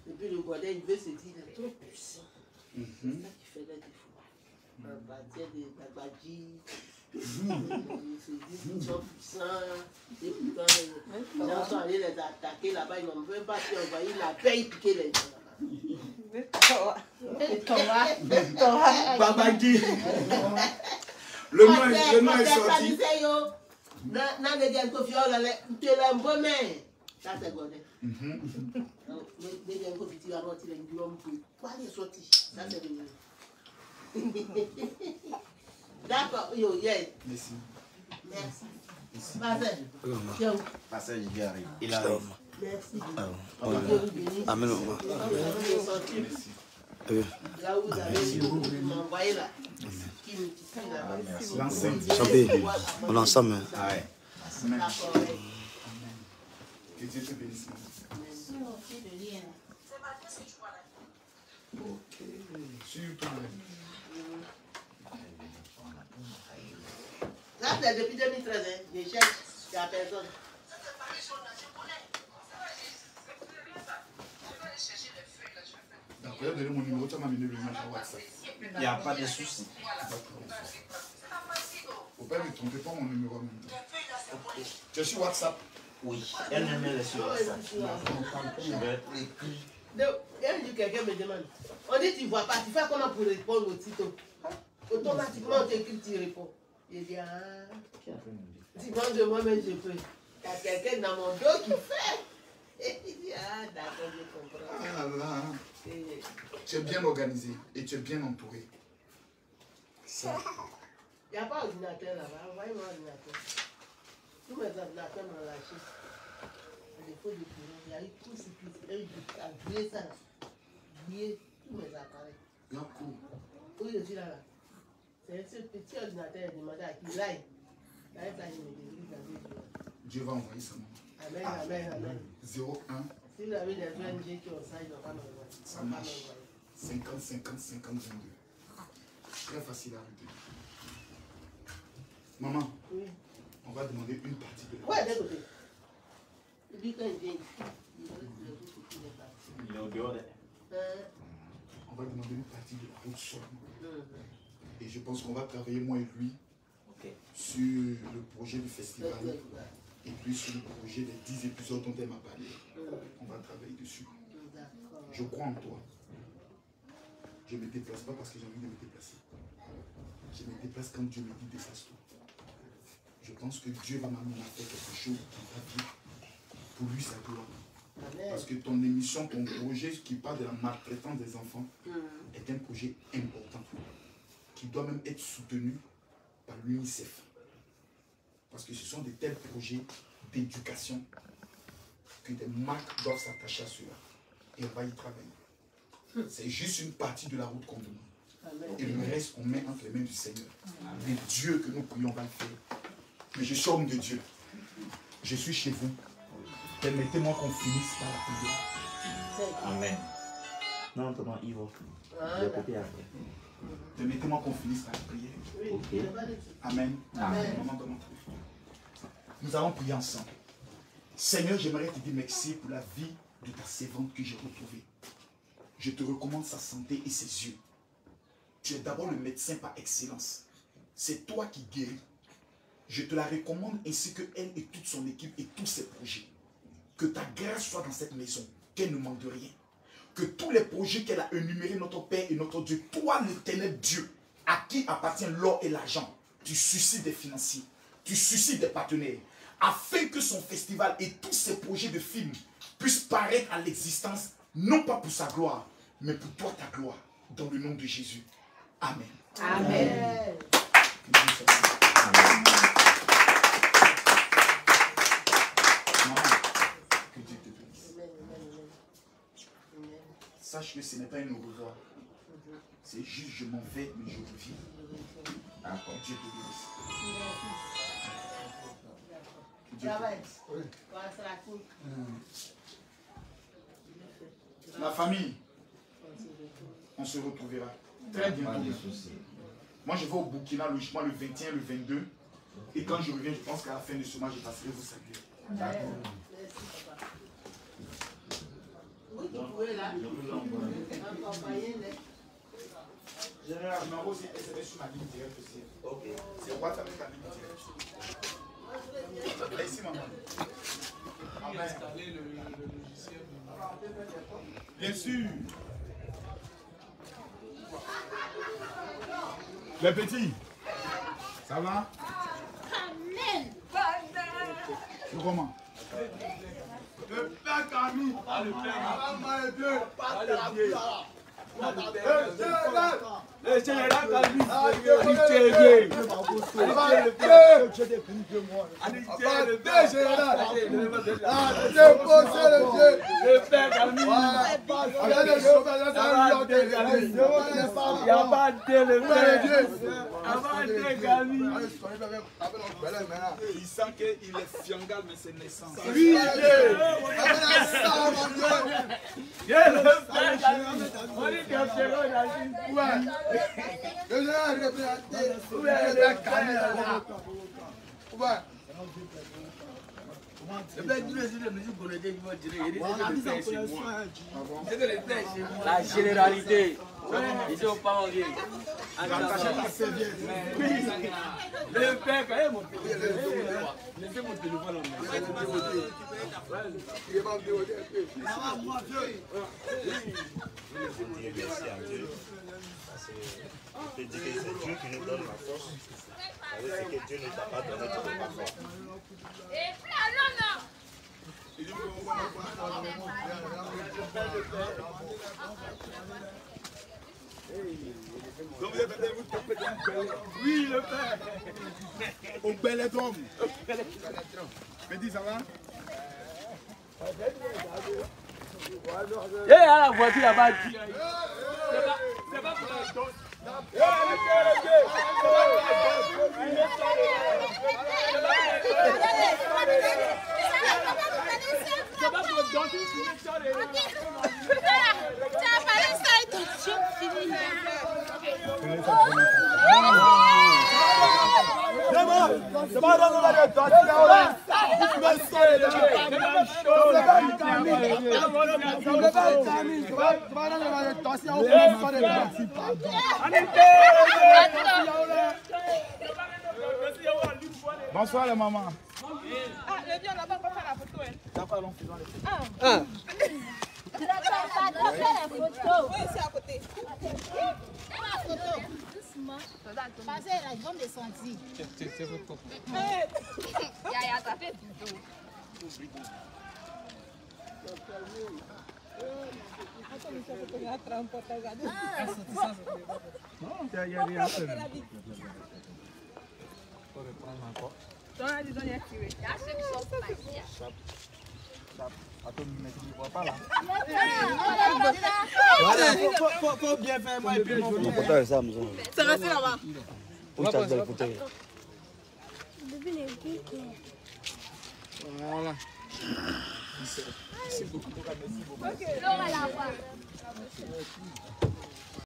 Et puis le Gordien, il veut se dire, il est trop puissant. C'est ça qui fait les défauts. À partir de Tabadji, il se dit qu'ils sont puissants. Et pourtant, les gens sont allés les attaquer là-bas, ils n'ont même pas pu envoyer la paix piquer les gens là-bas. Babadi. Le nom est sorti. Ça c'est Gordien. Ça c'est le d'accord, yo, yes. Merci. Merci. Passage. Passage, il arrive. Il Merci. arrive. Merci. Amen. Merci. Là où vous avez m'envoyé là. Qui multiplie là-bas. L'enceinte. Champé, on est ensemble. Hein. Ah ouais. Amen. D'accord. Que Dieu te bénisse. Ok. Sur toi-même. Ça c'est depuis 2013, hein. Je cherche, il n'y a personne. D'accord, donner mon numéro, tu m'as amené le match à WhatsApp. Il n'y a pas de souci. Faut pas me tromper, pas mon numéro maintenant. Tu es sur WhatsApp? Oui. Elle me met sur WhatsApp. Je vais écrire. Donc, quelqu'un me demande, on dit tu ne vois pas, tu fais comment pour répondre au titre? Automatiquement, on t'écrit, tu réponds. Je dis, ah, tu demandes de moi-même, je peux. Il y a quelqu'un dans mon dos qui fait. Et il dit, ah, d'accord, je comprends. Ah là. Et Tu es bien organisé et tu es bien entouré. Ça. il n'y a pas d'ordinateur là-bas, envoyez-moi un ordinateur. Tous mes ordinateurs m'ont lâché. À défaut de bureau, il y a eu tout ce qui a grillé ça là. Grillé tous mes appareils. D'accord. Où je suis là, là. C'est ce petit ordinateur demandé à qui là. Là, ça, il me délivre dans les jours. Dieu va envoyer ça. Amen, amen, amen. 01 Si vous avez des ONG qui ont ça, ils n'ont pas m'envoyer. Ça marche. 50 50 50 22. Très facile à retenir. Maman, Oui. on va demander une partie de la Ouais, d'un côté. Et puis quand il vient ici, il veut que les autres qui les partent. Il est au dehors. On va demander une partie de la route seulement. Et je pense qu'on va travailler, moi et lui, sur le projet du festival. Et puis sur le projet des 10 épisodes dont elle m'a parlé. On va travailler dessus. Je crois en toi. Je ne me déplace pas parce que j'ai envie de me déplacer. Je me déplace quand Dieu me dit déplace-toi. Je pense que Dieu va m'amener à faire quelque chose qui va bien. Pour lui, sa gloire. Parce que ton émission, ton projet qui parle de la maltraitance des enfants est un projet important qui doit même être soutenu par l'UNICEF. Parce que ce sont de tels projets d'éducation que des marques doivent s'attacher à cela. Et on va y travailler. C'est juste une partie de la route qu'on demande. Et le reste, on met entre les mains du Seigneur. Et Dieu que nous prions va le faire. Mais je suis homme de Dieu. Je suis chez vous. Permettez-moi qu'on finisse par la prière. Amen. Non, comment il va? De côté après. Permettez-moi qu'on finisse par la prière. Ok. Amen. Amen. Maman, comment tu fais? Nous allons prier ensemble. Seigneur, j'aimerais te dire merci pour la vie de ta servante que j'ai retrouvée. Je te recommande sa santé et ses yeux. Tu es d'abord le médecin par excellence. C'est toi qui guéris. Je te la recommande ainsi que elle et toute son équipe et tous ses projets. Que ta grâce soit dans cette maison, qu'elle ne manque de rien. Que tous les projets qu'elle a énumérés, notre Père et notre Dieu, toi l'éternel Dieu, à qui appartient l'or et l'argent, tu suscites des financiers, tu suscites des partenaires, afin que son festival et tous ses projets de films puissent paraître à l'existence, non pas pour sa gloire, mais pour toi ta gloire, dans le nom de Jésus. Amen. Amen. Que Dieu soit béni. Amen. Maman, que Dieu te bénisse. Sache que ce n'est pas une au revoir. C'est juste je m'en vais, mais je reviens. D'accord. Que Dieu te bénisse. Que Dieu te Travail. bénisse. La famille, on se retrouvera très Pas de bientôt. souci. Moi, je vais au Burkina logiquement le 21, le 22. Et quand je reviens, je pense qu'à la fin de ce mois, je passerai vous saluer. D'accord. Général, numéro c'est SMS sur ma ligne directe aussi. Ok. C'est WhatsApp avec la ligne directe. Ici, maman. Installer le logiciel. Bien sûr. Les petits, ça va? Amen. C'est comment? Le père Camille. Ah, le père Camille. Le général Camille. Il sent qu'il est fiangal, mais c'est naissance. Oui, la généralité. Ils sont pas en vie. Le père, quand même, laissez mon téléphone en main. Je te dis que c'est Dieu qui nous donne la force. C'est que Dieu ne t'a pas donné toute la force. oui, le père. Au bel homme. Mais dis, ça va? Et à la voiture là-bas. C'est pas pour la dose. Bonsoir les mamans. Ah, le bien, on n'a pas encore fait la photo. D'accord, on fait dans les photos. Tu n'as pas fait la photo. Oui, c'est à côté. La photo. Doucement. Parce qu'ils vont descendre. C'est votre propre. Yaya, ça fait du dos. Faut bien faire moi et puis mon C'est resté là-bas. Voilà. Ok.